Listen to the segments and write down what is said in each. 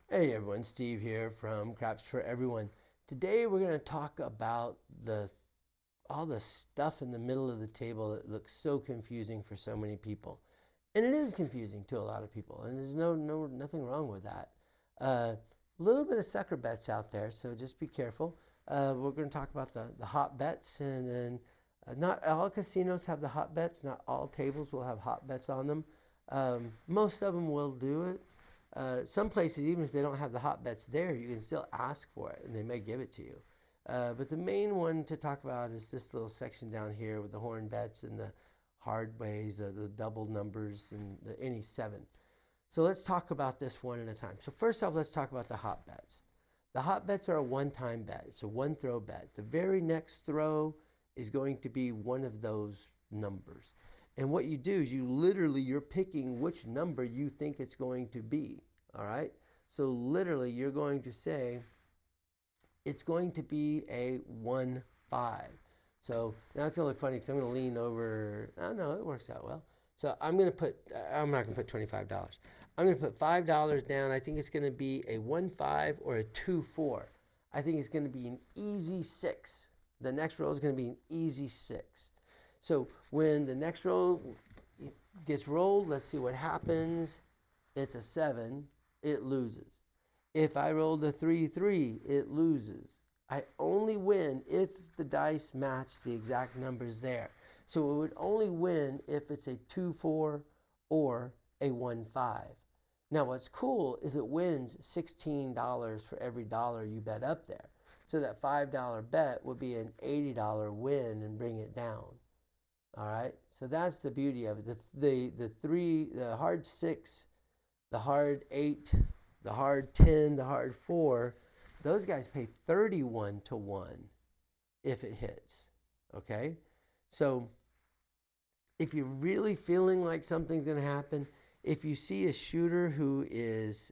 Hey everyone, Steve here from Craps for Everyone. Today we're going to talk about the all the stuff in the middle of the table that looks so confusing for so many people. And it is confusing to a lot of people, and there's nothing wrong with that. A little bit of sucker bets out there, so just be careful. We're going to talk about the hot bets, and then not all casinos have the hot bets. Not all tables will have hot bets on them. Most of them will do it. Some places, even if they don't have the hot bets there, you can still ask for it, and they may give it to you. But the main one to talk about is this little section down here with the horn bets and the hard ways, the double numbers, and the any seven. So let's talk about this one at a time. So first off, let's talk about the hot bets. The hot bets are a one-time bet. It's a one-throw bet. The very next throw is going to be one of those numbers. And what you do is you're picking which number you think it's going to be. All right? So literally you're going to say it's going to be a 1-5. So now it's going to look funny because I'm going to lean over. Oh, no, it works out well. So I'm not going to put $25. I'm going to put $5 down. I think it's going to be a 1-5 or a 2-4. I think it's going to be an easy 6. The next roll is going to be an easy 6. So when the next roll gets rolled, let's see what happens. It's a 7. It loses. If I rolled a 3-3, it loses. I only win if the dice match the exact numbers there. So it would only win if it's a 2-4 or a 1-5. Now what's cool is it wins $16 for every dollar you bet up there. So that $5 bet would be an $80 win and bring it down. All right, so that's the beauty of it. The hard 6, the hard 8, the hard 10, the hard 4, those guys pay 31 to 1 if it hits. Okay? So if you're really feeling like something's going to happen, if you see a shooter who is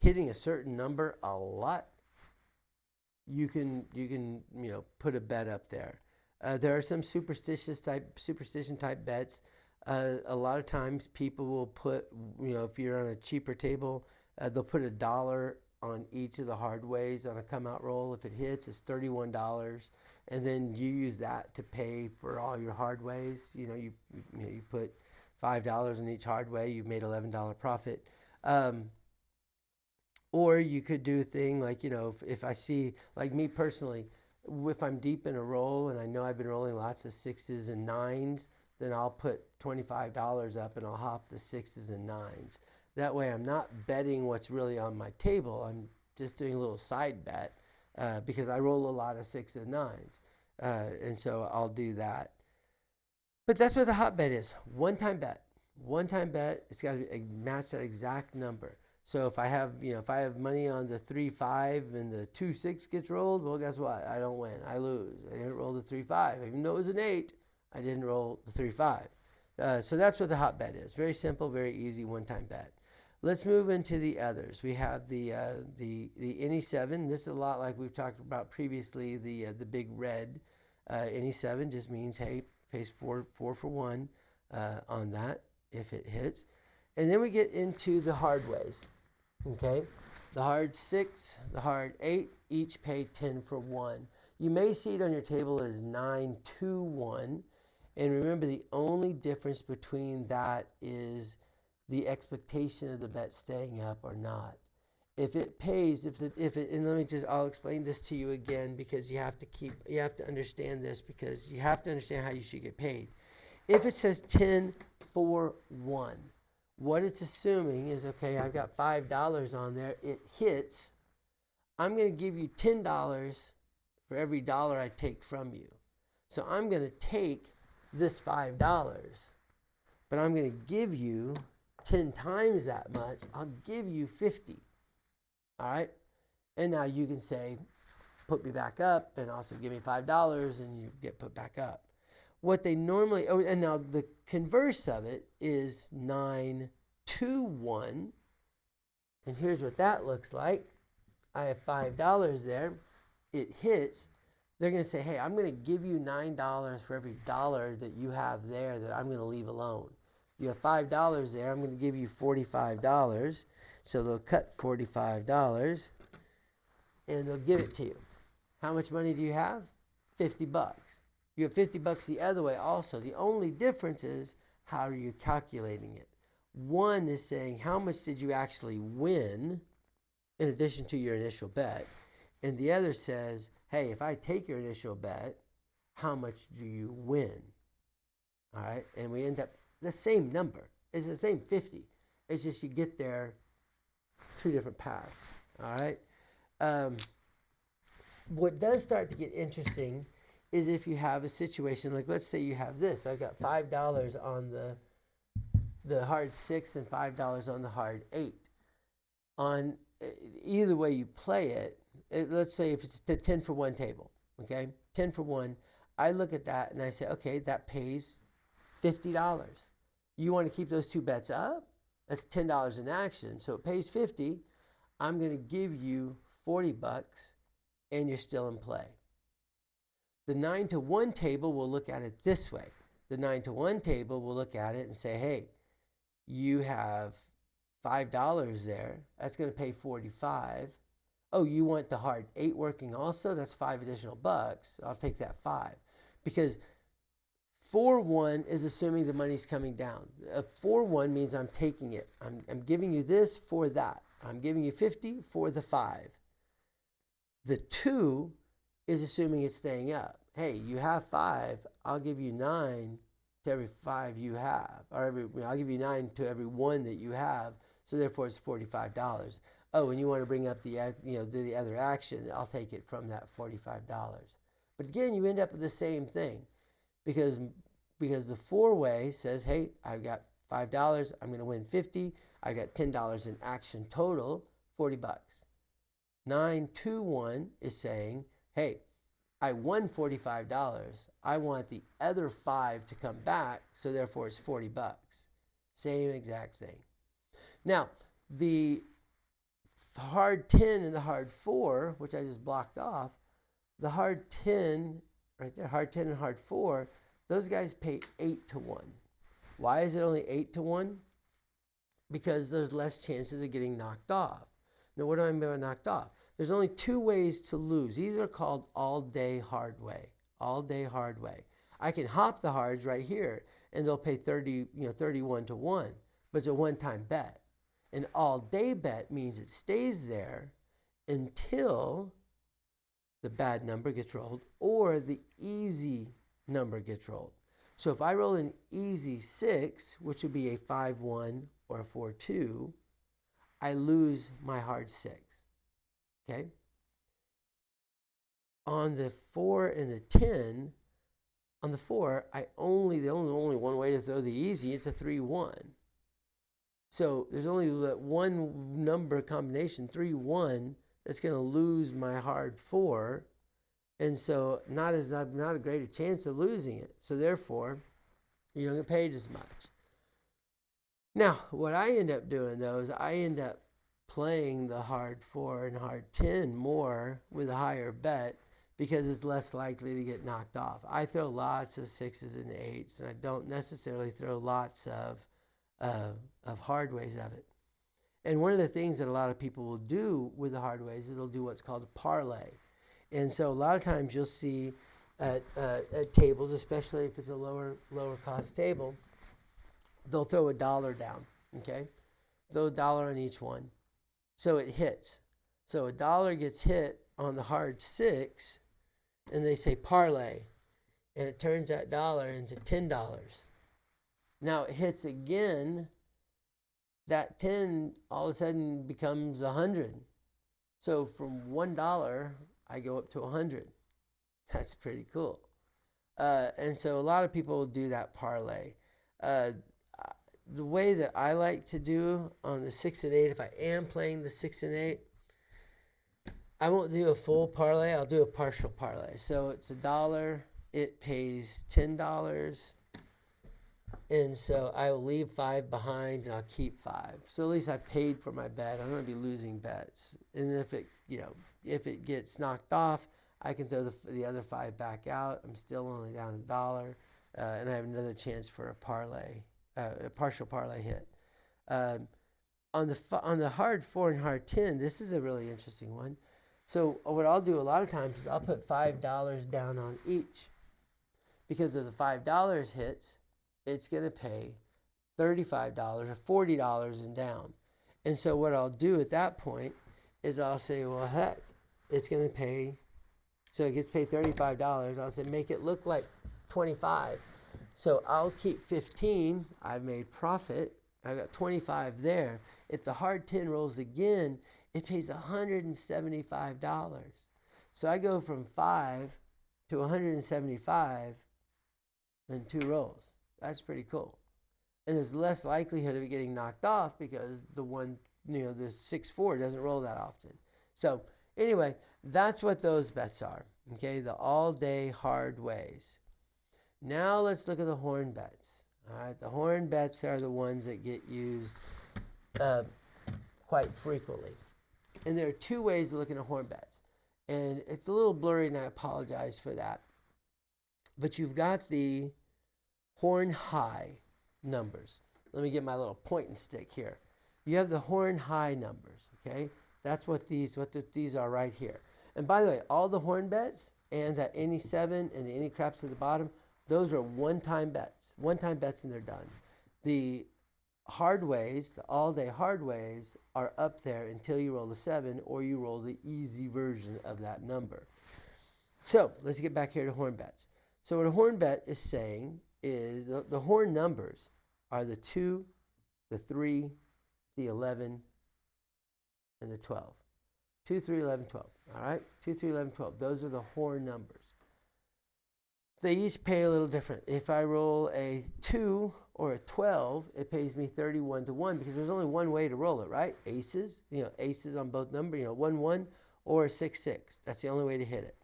hitting a certain number a lot, you can put a bet up there. There are some superstition type bets. A lot of times people will put, if you're on a cheaper table, they'll put $1 on each of the hard ways on a come out roll. If it hits, it's $31, and then you use that to pay for all your hard ways. You put $5 on each hard way, you've made $11 profit. Or you could do a thing like, if I see, like me personally, if I'm deep in a roll and I know I've been rolling lots of 6s and 9s, then I'll put $25 up and I'll hop the 6s and 9s. That way I'm not betting what's really on my table. I'm just doing a little side bet because I roll a lot of 6s and 9s. And so I'll do that. But that's what the hot bet is. One-time bet. One-time bet. It's got to match that exact number. So if I have money on the 3-5 and the 2-6 gets rolled, well, guess what? I don't win. I lose. I didn't roll the 3-5. Even though it was an 8, I didn't roll the 3-5. So that's what the hot bet is. Very simple, very easy one-time bet. Let's move into the others. We have the any 7. This is a lot like we've talked about previously. The big red any 7 just means, hey, pays four for 1 on that if it hits. And then we get into the hard ways. Okay, the hard 6, the hard 8, each pay 10 for 1. You may see it on your table as 9-2-1. And remember, the only difference between that is the expectation of the bet staying up or not. If it pays, and I'll explain this to you again because you have to understand this because you have to understand how you should get paid. If it says 10 for 1, what it's assuming is, okay, I've got $5 on there. It hits. I'm going to give you $10 for every dollar I take from you. So I'm going to take this $5, but I'm going to give you 10 times that much. I'll give you 50. All right? And now you can say, put me back up and also give me $5 and you get put back up. What they normally, and now the converse of it is 9-2-1. And here's what that looks like. I have $5 there. It hits. They're going to say, hey, I'm going to give you $9 for every dollar that you have there that I'm going to leave alone. You have $5 there. I'm going to give you $45. So they'll cut $45 and they'll give it to you. How much money do you have? $50. You have $50 the other way also. The only difference is how are you calculating it? One is saying how much did you actually win in addition to your initial bet. And the other says, hey, if I take your initial bet, how much do you win? All right, and we end up the same number. It's the same 50. It's just you get there two different paths. All right. What does start to get interesting is if you have a situation like, let's say you have this. I've got $5 on the hard 6 and $5 on the hard 8. On either way you play it, let's say if it's the 10 for 1 table, okay, 10 for 1, I look at that and I say, okay, that pays $50. You want to keep those two bets up? That's $10 in action, so it pays 50. I'm going to give you $40 and you're still in play. The 9 to 1 table will look at it this way. The 9 to 1 table will look at it and say, hey, you have $5 there. That's going to pay 45. Oh, you want the hard 8 working also? That's 5 additional bucks. I'll take that 5. Because 4-1 is assuming the money's coming down. A 4-1 means I'm taking it. I'm giving you this for that. I'm giving you 50 for the 5. The 2 is assuming it's staying up. Hey, you have 5. I'll give you 9 to every 5 you have. Or I'll give you 9 to every 1 that you have. So therefore it's $45. Oh, and you want to bring up do the other action, I'll take it from that $45. But again, you end up with the same thing. Because the 4-way says, hey, I've got $5, I'm going to win 50. I got $10 in action total, $40. 9-2-1 is saying, hey, I won $45. I want the other 5 to come back, so therefore it's $40. Same exact thing. Now, the hard 10 and the hard 4, which I just blocked off, the hard 10, right there, hard 10 and hard 4, those guys pay 8 to 1. Why is it only 8 to 1? Because there's less chances of getting knocked off. Now, what do I mean by knocked off? There's only 2 ways to lose. These are called all-day hard way. All-day hard way. I can hop the hards right here, and they'll pay 31 to 1. But it's a one-time bet. An all-day bet means it stays there until the bad number gets rolled or the easy number gets rolled. So if I roll an easy 6, which would be a 5-1 or a 4-2, I lose my hard 6. Okay? On the 4 and the 10, on the 4, the only one way to throw the easy is a 3-1. So there's only that one number combination, 3-1, that's going to lose my hard 4. And so not a greater chance of losing it. So therefore, you don't get paid as much. Now, what I end up doing, though, is I end up playing the hard 4 and hard 10 more with a higher bet because it's less likely to get knocked off. I throw lots of 6s and 8s, and I don't necessarily throw lots of hard ways of it. And one of the things that a lot of people will do with the hard ways is they'll do what's called a parlay. And so a lot of times you'll see at tables, especially if it's a lower cost table, they'll throw $1 down, okay? Throw $1 on each one. So it hits. So $1 gets hit on the hard 6, and they say parlay, and it turns that dollar into $10. Now it hits again, that 10 all of a sudden becomes 100. So from $1, I go up to 100. That's pretty cool. And so a lot of people do that parlay. The way that I like to do on the 6 and 8, if I am playing the 6 and 8, I won't do a full parlay. I'll do a partial parlay. So it's $1. It pays $10. And so I will leave 5 behind and I'll keep 5. So at least I paid for my bet. I'm going to be losing bets. And if it gets knocked off, I can throw the other 5 back out. I'm still only down $1. And I have another chance for a parlay, a partial parlay hit. On the hard 4 and hard 10, this is a really interesting one. So what I'll do a lot of times is I'll put $5 down on each, because if the $5 hits, it's going to pay $35 or $40 in down. And so what I'll do at that point is I'll say, well, heck, it's going to pay, so it gets paid $35. I'll say, make it look like 25. So I'll keep 15. I've made profit. I got 25 there. If the hard 10 rolls again, it pays $175. So I go from 5 to 175 in 2 rolls. That's pretty cool. And there's less likelihood of it getting knocked off because the 6-4 doesn't roll that often. So anyway, that's what those bets are. Okay, the all-day hard ways. Now let's look at the horn bets. All right, the horn bets are the ones that get used quite frequently. And there are 2 ways of looking at horn bets. And it's a little blurry, and I apologize for that. But you've got the horn high numbers. Let me get my little pointing stick here. You have the horn high numbers, okay? That's what these are right here. And by the way, all the horn bets and that any 7 and the any craps at the bottom, those are one-time bets. One-time bets and they're done. The hard ways, the all-day hard ways, are up there until you roll the 7 or you roll the easy version of that number. So let's get back here to horn bets. So what a horn bet is saying is the horn numbers are the 2, the 3, the 11, and the 12. 2, 3, 11, 12. All right? 2, 3, 11, 12. Those are the horn numbers. They each pay a little different. If I roll a 2 or a 12, it pays me 31 to 1 because there's only one way to roll it, right? Aces, aces on both numbers, 1, 1 or 6, 6. That's the only way to hit it.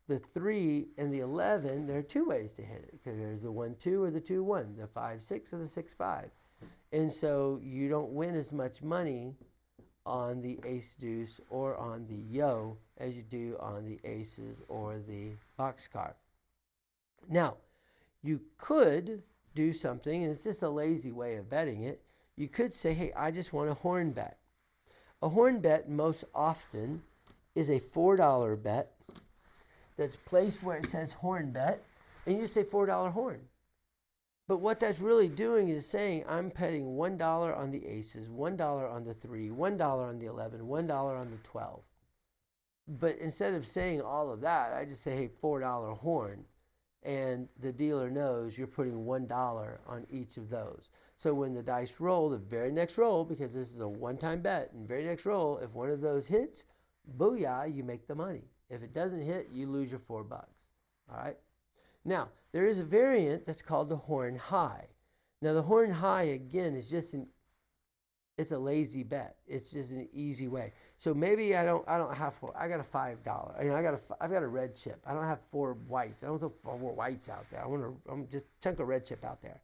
The 3 and the 11, there are 2 ways to hit it because there's the 1, 2 or the 2, 1, the 5, 6 or the 6, 5. And so you don't win as much money on the ace deuce or on the yo as you do on the aces or the boxcar. Now, you could do something, and it's just a lazy way of betting it. You could say, hey, I just want a horn bet. A horn bet most often is a $4 bet that's placed where it says horn bet, and you say $4 horn. But what that's really doing is saying I'm betting $1 on the aces, $1 on the 3, $1 on the 11, $1 on the 12. But instead of saying all of that, I just say, hey, $4 horn. And the dealer knows you're putting $1 on each of those. So when the dice roll, the very next roll, because this is a one-time bet, and very next roll, if one of those hits, booyah, you make the money. If it doesn't hit, you lose your $4. All right? Now, there is a variant that's called the horn high. Now, the horn high, again, is just it's a lazy bet. It's just an easy way. So maybe I don't have I got a $5. I've got a red chip. I don't have 4 whites. I don't throw 4 whites out there. I'm just chunk a red chip out there.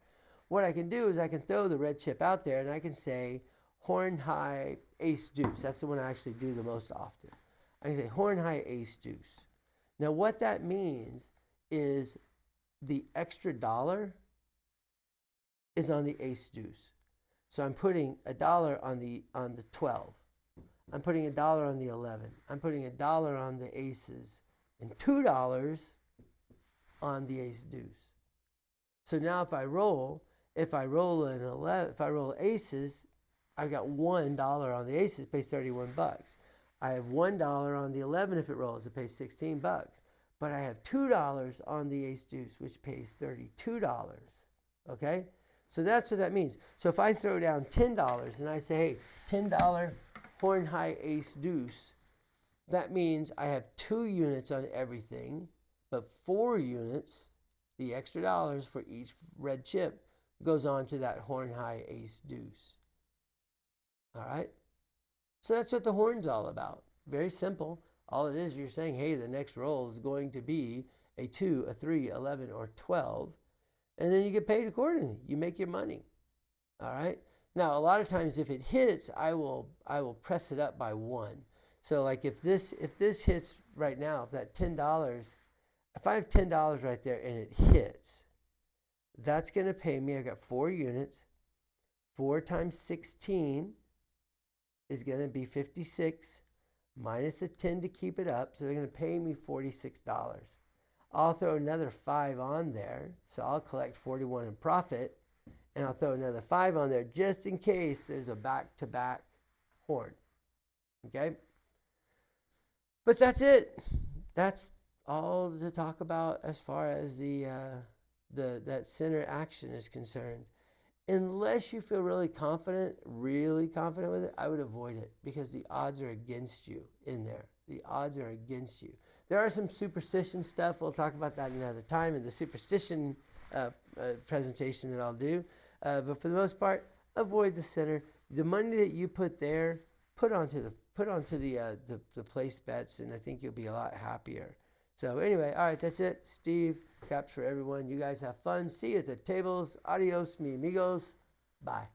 What I can do is I can throw the red chip out there and I can say horn high ace deuce. That's the one I actually do the most often. I can say horn high ace deuce. Now what that means is the extra dollar is on the ace deuce. So I'm putting $1 on the 12. I'm putting $1 on the 11. I'm putting $1 on the aces and $2 on the ace deuce. So now if I roll aces, I've got $1 on the aces, it pays $31. I have $1 on the 11 if it rolls, it pays $16. But I have $2 on the ace deuce, which pays $32. Okay? So that's what that means. So if I throw down $10 and I say, hey, $10 horn high ace deuce, that means I have 2 units on everything, but 4 units, the extra dollars for each red chip, goes on to that horn high ace deuce. All right? So that's what the horn's all about. Very simple. All it is, you're saying, hey, the next roll is going to be a 2, a 3, 11, or 12. And then you get paid accordingly. You make your money. All right? Now, a lot of times if it hits, I will press it up by 1. So like if this hits right now, if that $10, if I have $10 right there and it hits, that's going to pay me, I've got 4 units, 4 times 16 is going to be 56 minus a 10 to keep it up. So they're going to pay me $46. I'll throw another 5 on there. So I'll collect 41 in profit. And I'll throw another 5 on there just in case there's a back-to-back horn. Okay? But that's it. That's all to talk about as far as that center action is concerned. Unless you feel really confident with it, I would avoid it because the odds are against you in there. The odds are against you. There are some superstition stuff. We'll talk about that another time in the superstition presentation that I'll do. But for the most part, avoid the center. The money that you put there, put onto the place bets, and I think you'll be a lot happier. So anyway, all right, that's it. Steve, Craps for Everyone. You guys have fun. See you at the tables. Adios, mi amigos. Bye.